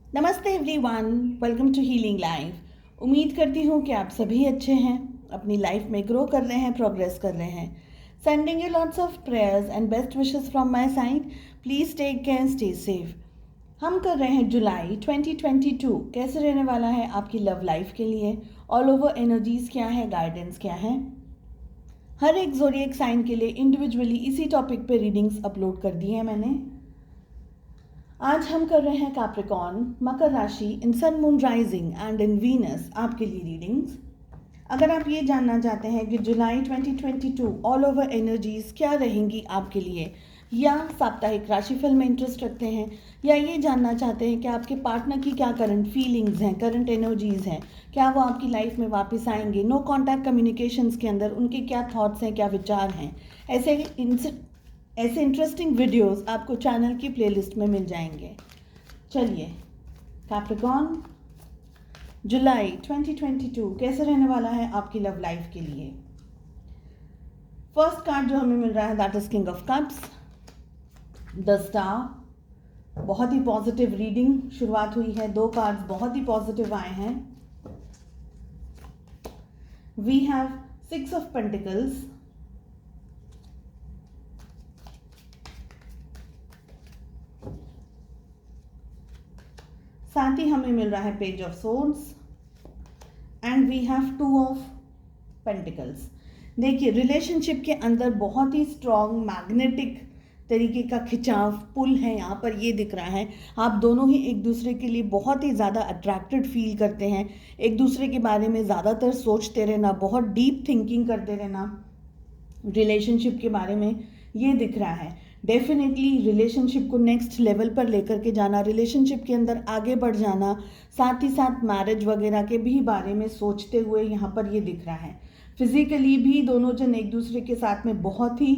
नमस्ते everyone, welcome to healing life. उम्मीद करती हूँ कि आप सभी अच्छे हैं, अपनी लाइफ में ग्रो कर रहे हैं, प्रोग्रेस कर रहे हैं। Sending you lots of prayers and best wishes from my side. Please take care, stay safe. हम कर रहे हैं जुलाई 2022 कैसे रहने वाला है आपकी लव लाइफ के लिए। ऑल ओवर एनर्जीज क्या है, गाइडेंस क्या है। हर एक ज़ोडिएक साइन के लिए इंडिविजुअली इसी टॉपिक पे रीडिंग्स अपलोड कर दी है मैंने। आज हम कर रहे हैं कैप्रिकॉर्न, मकर राशि, in sun moon rising and in Venus आपके लिए रीडिंग्स। अगर आप ये जानना चाहते हैं कि जुलाई 2022 ऑल ओवर एनर्जीज क्या रहेंगी आपके लिए, या साप्ताहिक राशिफल में इंटरेस्ट रखते हैं, या ये जानना चाहते हैं कि आपके पार्टनर की क्या करंट फीलिंग्स हैं, करंट एनर्जीज हैं, क्या वो आपकी लाइफ में वापस आएंगे, नो कॉन्टैक्ट कम्युनिकेशंस के अंदर उनके क्या थॉट्स हैं, क्या विचार हैं, ऐसे इंटरेस्टिंग वीडियोस आपको चैनल की प्लेलिस्ट में मिल जाएंगे। चलिए, कैप्रिकॉर्न, जुलाई 2022 कैसे रहने वाला है आपकी लव लाइफ के लिए। फर्स्ट कार्ड जो हमें मिल रहा है that is king of cups, the star. बहुत ही पॉजिटिव रीडिंग शुरुआत हुई है, दो कार्ड्स बहुत ही पॉजिटिव आए हैं। We have six of pentacles, साथ ही हमें मिल रहा है page of swords and we have two of pentacles. देखिए, रिलेशनशिप के अंदर बहुत ही स्ट्रॉन्ग मैग्नेटिक तरीके का खिंचाव, पुल है यहाँ पर, ये दिख रहा है। आप दोनों ही एक दूसरे के लिए बहुत ही ज़्यादा अट्रैक्टेड फील करते हैं, एक दूसरे के बारे में ज़्यादातर सोचते रहना, बहुत डीप थिंकिंग करते रहना रिलेशनशिप के बारे में, ये दिख रहा है। डेफिनेटली रिलेशनशिप को नेक्स्ट लेवल पर लेकर के जाना, रिलेशनशिप के अंदर आगे बढ़ जाना, साथ ही साथ मैरिज वगैरह के भी बारे में सोचते हुए यहाँ पर ये दिख रहा है। फिजिकली भी दोनों जन एक दूसरे के साथ में बहुत ही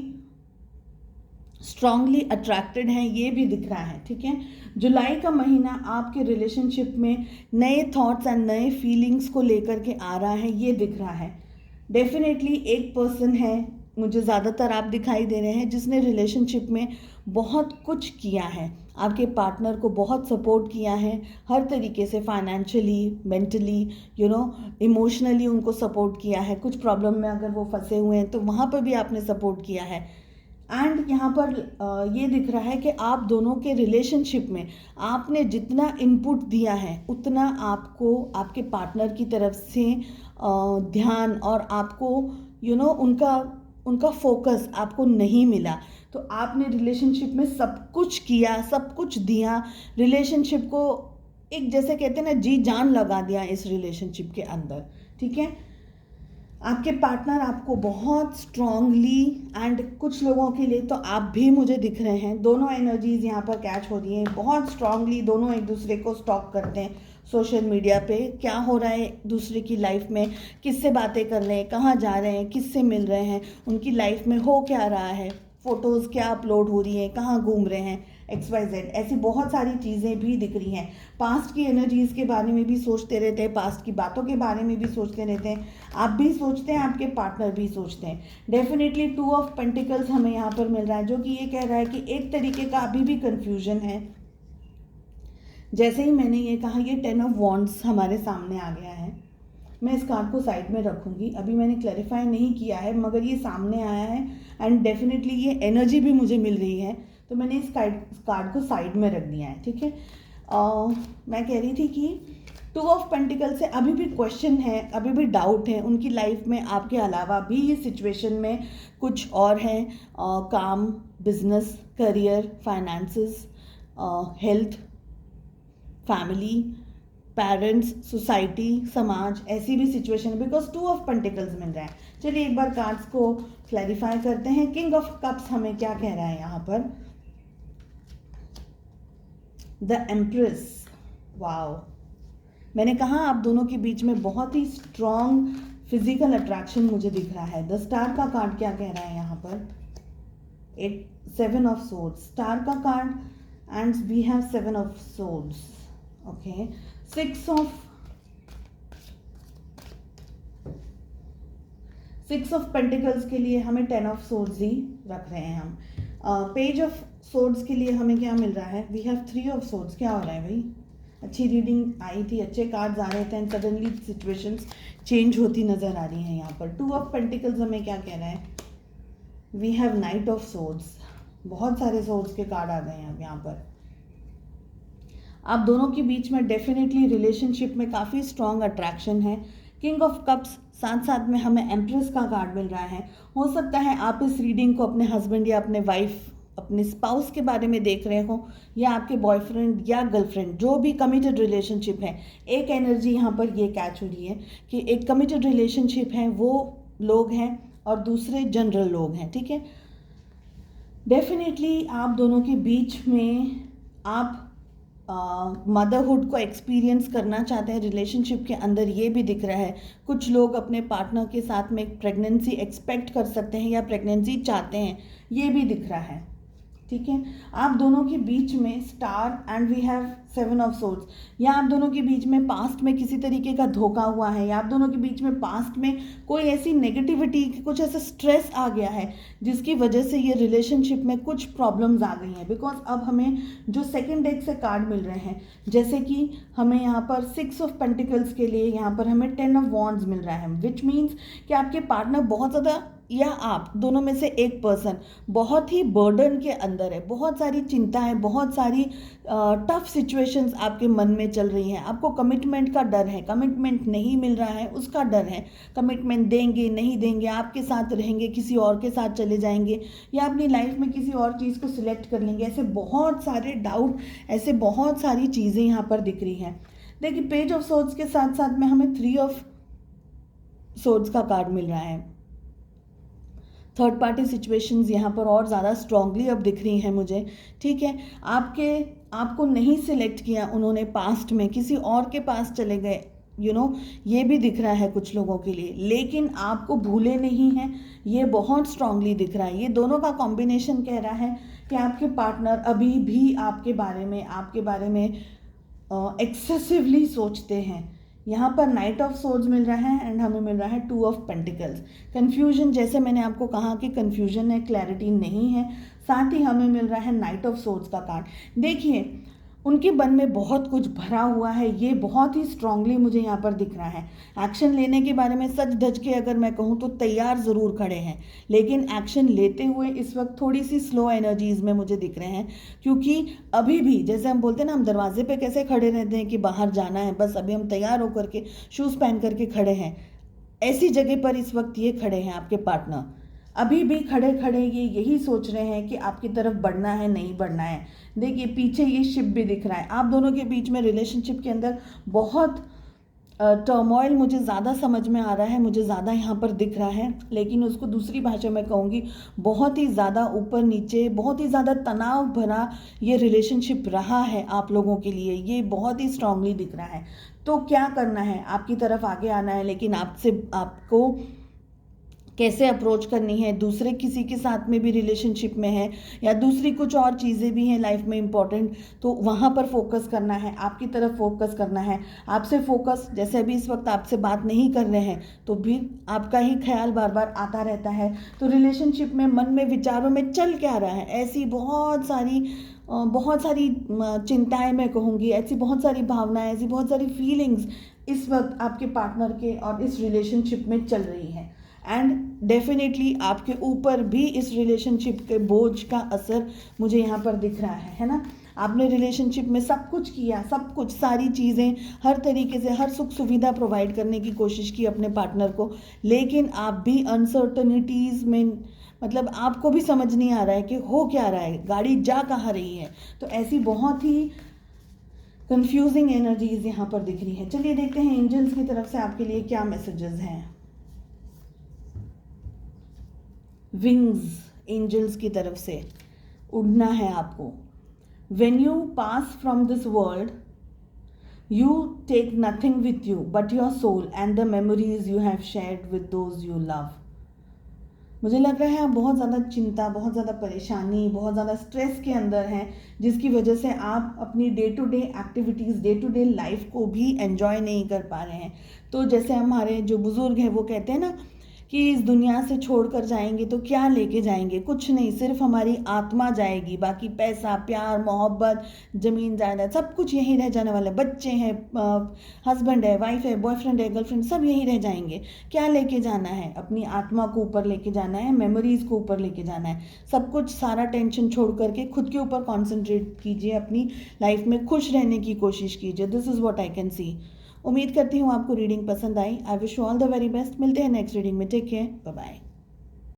स्ट्रांगली अट्रैक्टेड हैं, ये भी दिख रहा है। ठीक है, जुलाई का महीना आपके रिलेशनशिप में नए थॉट्स एंड नए फीलिंग्स को लेकर के आ रहा है, ये दिख रहा है। डेफिनेटली एक पर्सन है, मुझे ज़्यादातर आप दिखाई दे रहे हैं, जिसने रिलेशनशिप में बहुत कुछ किया है, आपके पार्टनर को बहुत सपोर्ट किया है हर तरीके से, फाइनेंशियली, मेंटली, इमोशनली उनको सपोर्ट किया है। कुछ प्रॉब्लम में अगर वो फंसे हुए हैं तो वहाँ पर भी आपने सपोर्ट किया है। एंड यहाँ पर ये दिख रहा है कि आप दोनों के रिलेशनशिप में आपने जितना इनपुट दिया है उतना आपको आपके पार्टनर की तरफ से ध्यान और आपको उनका फोकस आपको नहीं मिला। तो आपने रिलेशनशिप में सब कुछ किया, सब कुछ दिया, रिलेशनशिप को एक, जैसे कहते हैं ना, जी जान लगा दिया इस रिलेशनशिप के अंदर। ठीक है, आपके पार्टनर आपको बहुत स्ट्रांगली, एंड कुछ लोगों के लिए तो आप भी मुझे दिख रहे हैं, दोनों एनर्जीज यहाँ पर कैच हो रही हैं। बहुत स्ट्रांगली दोनों एक दूसरे को स्टॉक करते हैं सोशल मीडिया पे, क्या हो रहा है दूसरे की लाइफ में, किससे बातें कर रहे हैं, कहाँ जा रहे हैं, किससे मिल रहे हैं, उनकी लाइफ में हो क्या रहा है, फ़ोटोज़ क्या अपलोड हो रही हैं, कहाँ घूम रहे हैं, XYZ, ऐसी बहुत सारी चीज़ें भी दिख रही हैं। पास्ट की एनर्जीज़ के बारे में भी सोचते रहते हैं, पास्ट की बातों के बारे में भी सोचते रहते हैं। आप भी सोचते हैं, आपके पार्टनर भी सोचते हैं। डेफिनेटली टू ऑफ पेंटिकल्स हमें यहाँ पर मिल रहा है, जो कि ये कह रहा है कि एक तरीके का अभी भी कन्फ्यूजन है। जैसे ही मैंने ये कहा, ये 10 ऑफ वॉन्ड्स हमारे सामने आ गया है। मैं इस कार्ड को साइड में रखूँगी, अभी मैंने क्लैरिफाई नहीं किया है, मगर ये सामने आया है एंड डेफिनेटली ये एनर्जी भी मुझे मिल रही है, तो मैंने इस कार्ड को साइड में रख दिया है। ठीक है, मैं कह रही थी कि टू ऑफ पेंटिकल से अभी भी क्वेश्चन है, अभी भी डाउट है, उनकी लाइफ में आपके अलावा भी ये सिचुएशन में कुछ और है। काम, business, career, finances, health, family, parents, society, समाज, ऐसी भी सिचुएशन है, बिकॉज टू ऑफ पेंटिकल्स मिल रहा है। चलिए एक बार कार्ड्स को क्लैरिफाई करते हैं। किंग ऑफ कप्स हमें क्या कह रहा है यहाँ पर, द एम्प्रेस। वाओ, मैंने कहा आप दोनों के बीच में बहुत ही स्ट्रॉन्ग फिजिकल अट्रैक्शन मुझे दिख रहा है। द स्टार का कार्ड क्या कह रहा है यहाँ पर, 7 ऑफ सोर्ड्स, स्टार का card, and we have 7 of swords. Okay, 6 of pentacles के लिए हमें 10 ऑफ सोर्ड्स ही रख रहे हैं हम। पेज ऑफ सोर्ड्स के लिए हमें क्या मिल रहा है, वी हैव 3 ऑफ सोर्ड्स। क्या हो रहा है भाई, अच्छी रीडिंग आई थी, अच्छे कार्ड्स आ रहे थे एंड सडनली सिचुएशंस चेंज होती नज़र आ रही हैं यहाँ पर। 2 ऑफ पेंटिकल्स हमें क्या कह रहा है? We have knight of swords, बहुत सारे सोर्ड्स के कार्ड आ गए हैं अब यहाँ पर। आप दोनों के बीच में डेफिनेटली रिलेशनशिप में काफ़ी स्ट्रॉन्ग अट्रैक्शन है। किंग ऑफ कप्स, साथ साथ में हमें एम्प्रेस का कार्ड मिल रहा है। हो सकता है आप इस रीडिंग को अपने हस्बैंड या अपने वाइफ, अपने स्पाउस के बारे में देख रहे हो, या आपके बॉयफ्रेंड या गर्लफ्रेंड, जो भी कमिटेड रिलेशनशिप है। एक एनर्जी यहाँ पर ये कैच हो रही है कि एक कमिटेड रिलेशनशिप है, वो लोग हैं और दूसरे जनरल लोग हैं, ठीक है। डेफिनेटली आप दोनों के बीच में आप मदरहुड को एक्सपीरियंस करना चाहते हैं रिलेशनशिप के अंदर, ये भी दिख रहा है। कुछ लोग अपने पार्टनर के साथ में एक प्रेगनेंसी एक्सपेक्ट कर सकते हैं या प्रेगनेंसी चाहते हैं, ये भी दिख रहा है, ठीक है। आप दोनों के बीच में star and we have 7 of swords, या आप दोनों के बीच में पास्ट में किसी तरीके का धोखा हुआ है, या आप दोनों के बीच में पास्ट में कोई ऐसी नेगेटिविटी, कुछ ऐसा स्ट्रेस आ गया है जिसकी वजह से ये रिलेशनशिप में कुछ प्रॉब्लम्स आ गई हैं। बिकॉज अब हमें जो सेकेंड डेक से कार्ड मिल रहे हैं, जैसे कि हमें यहाँ पर 6 ऑफ पेंटिकल्स के लिए यहाँ पर हमें 10 ऑफ वॉन्ड्स मिल रहा है, विच मीन्स कि आपके पार्टनर बहुत ज़्यादा, या आप दोनों में से एक पर्सन बहुत ही बर्डन के अंदर है, बहुत सारी चिंता है, बहुत सारी टफ सिचुएशंस आपके मन में चल रही हैं। आपको कमिटमेंट का डर है, कमिटमेंट नहीं मिल रहा है उसका डर है, कमिटमेंट देंगे नहीं देंगे, आपके साथ रहेंगे किसी और के साथ चले जाएंगे, या अपनी लाइफ में किसी और चीज़ को सिलेक्ट कर लेंगे, ऐसे बहुत सारे डाउट, ऐसे बहुत सारी चीज़ें यहाँ पर दिख रही हैं। देखिए, पेज ऑफ सोर्ड्स के साथ साथ में हमें 3 ऑफ सोर्ड्स का कार्ड मिल रहा है। थर्ड पार्टी सिचुएशंस यहाँ पर और ज़्यादा स्ट्रांगली अब दिख रही हैं मुझे, ठीक है। आपको नहीं सिलेक्ट किया उन्होंने, पास्ट में किसी और के पास चले गए, ये भी दिख रहा है कुछ लोगों के लिए, लेकिन आपको भूले नहीं हैं, ये बहुत स्ट्रांगली दिख रहा है। ये दोनों का कॉम्बिनेशन कह रहा है कि आपके पार्टनर अभी भी आपके बारे में एक्सेसिवली सोचते हैं। यहाँ पर नाइट ऑफ सोर्ड्स मिल रहा है एंड हमें मिल रहा है 2 ऑफ पेंटिकल्स। कन्फ्यूजन, जैसे मैंने आपको कहा कि कन्फ्यूजन है, क्लैरिटी नहीं है। साथ ही हमें मिल रहा है नाइट ऑफ सोर्ड्स का कार्ड। देखिए, उनके मन में बहुत कुछ भरा हुआ है, ये बहुत ही स्ट्रांगली मुझे यहाँ पर दिख रहा है। एक्शन लेने के बारे में सच धज के अगर मैं कहूँ तो तैयार ज़रूर खड़े हैं, लेकिन एक्शन लेते हुए इस वक्त थोड़ी सी स्लो एनर्जीज़ में मुझे दिख रहे हैं, क्योंकि अभी भी जैसे हम बोलते हैं ना, हम दरवाजे पे कैसे खड़े रहते हैं कि बाहर जाना है, बस अभी हम तैयार होकर के शूज़ पहन करके खड़े हैं, ऐसी जगह पर इस वक्त ये खड़े हैं आपके पार्टनर। अभी भी खड़े खड़े ये यही सोच रहे हैं कि आपकी तरफ बढ़ना है नहीं बढ़ना है। देखिए, पीछे ये शिप भी दिख रहा है। आप दोनों के बीच में रिलेशनशिप के अंदर बहुत टर्मोइल मुझे ज़्यादा समझ में आ रहा है, मुझे ज़्यादा यहाँ पर दिख रहा है, लेकिन उसको दूसरी भाषा में कहूँगी, बहुत ही ज़्यादा ऊपर नीचे, बहुत ही ज़्यादा तनाव भरा ये रिलेशनशिप रहा है आप लोगों के लिए, ये बहुत ही स्ट्रांगली दिख रहा है। तो क्या करना है, आपकी तरफ आगे आना है, लेकिन आपको कैसे अप्रोच करनी है, दूसरे किसी के साथ में भी रिलेशनशिप में है या दूसरी कुछ और चीज़ें भी हैं लाइफ में इम्पॉर्टेंट, तो वहाँ पर फोकस करना है, आपकी तरफ फोकस करना है। आपसे फोकस, जैसे अभी इस वक्त आपसे बात नहीं कर रहे हैं तो भी आपका ही ख्याल बार बार आता रहता है, तो रिलेशनशिप में मन में विचारों में चल क्या रहा है, ऐसी बहुत सारी चिंताएं मैं कहूँगी, ऐसी बहुत सारी भावनाएं, ऐसी बहुत सारी फीलिंग्स इस वक्त आपके पार्टनर के और इस रिलेशनशिप में चल रही हैं। एंड डेफिनेटली आपके ऊपर भी इस रिलेशनशिप के बोझ का असर मुझे यहाँ पर दिख रहा है ना। आपने रिलेशनशिप में सब कुछ किया, सब कुछ, सारी चीज़ें, हर तरीके से हर सुख सुविधा प्रोवाइड करने की कोशिश की अपने पार्टनर को, लेकिन आप भी अनसर्टनिटीज़ में, मतलब आपको भी समझ नहीं आ रहा है कि हो क्या रहा है, गाड़ी जा कहाँ रही है। तो ऐसी बहुत ही कंफ्यूजिंग एनर्जीज यहाँ पर दिख रही है। चलिए देखते हैं एंजल्स की तरफ से आपके लिए क्या मैसेजेस हैं। विंग्स, एंजल्स की तरफ से उड़ना है आपको। When you pass from this world, you take nothing with you but your soul and the memories you have shared with those you love. मुझे लग रहा है आप बहुत ज़्यादा चिंता, बहुत ज़्यादा परेशानी, बहुत ज़्यादा स्ट्रेस के अंदर हैं, जिसकी वजह से आप अपनी day to day activities, day to day life को भी एंजॉय नहीं कर पा रहे हैं। तो जैसे हमारे जो बुज़ुर्ग हैं वो कहते हैं ना कि इस दुनिया से छोड़कर जाएंगे तो क्या लेके जाएंगे, कुछ नहीं, सिर्फ हमारी आत्मा जाएगी, बाकी पैसा, प्यार, मोहब्बत, ज़मीन जायदाद सब कुछ यहीं रह जाने वाला है। बच्चे हैं, हस्बैंड है, वाइफ है, बॉयफ्रेंड है, गर्लफ्रेंड, सब यहीं रह जाएंगे। क्या लेके जाना है? अपनी आत्मा को ऊपर लेके जाना है, मेमोरीज को ऊपर लेके जाना है। सब कुछ, सारा टेंशन छोड़ करके खुद के ऊपर कॉन्सेंट्रेट कीजिए, अपनी लाइफ में खुश रहने की कोशिश कीजिए। This is what I can see. उम्मीद करती हूँ आपको रीडिंग पसंद आई। I wish you all the very best. मिलते हैं नेक्स्ट रीडिंग में। Take care, bye bye.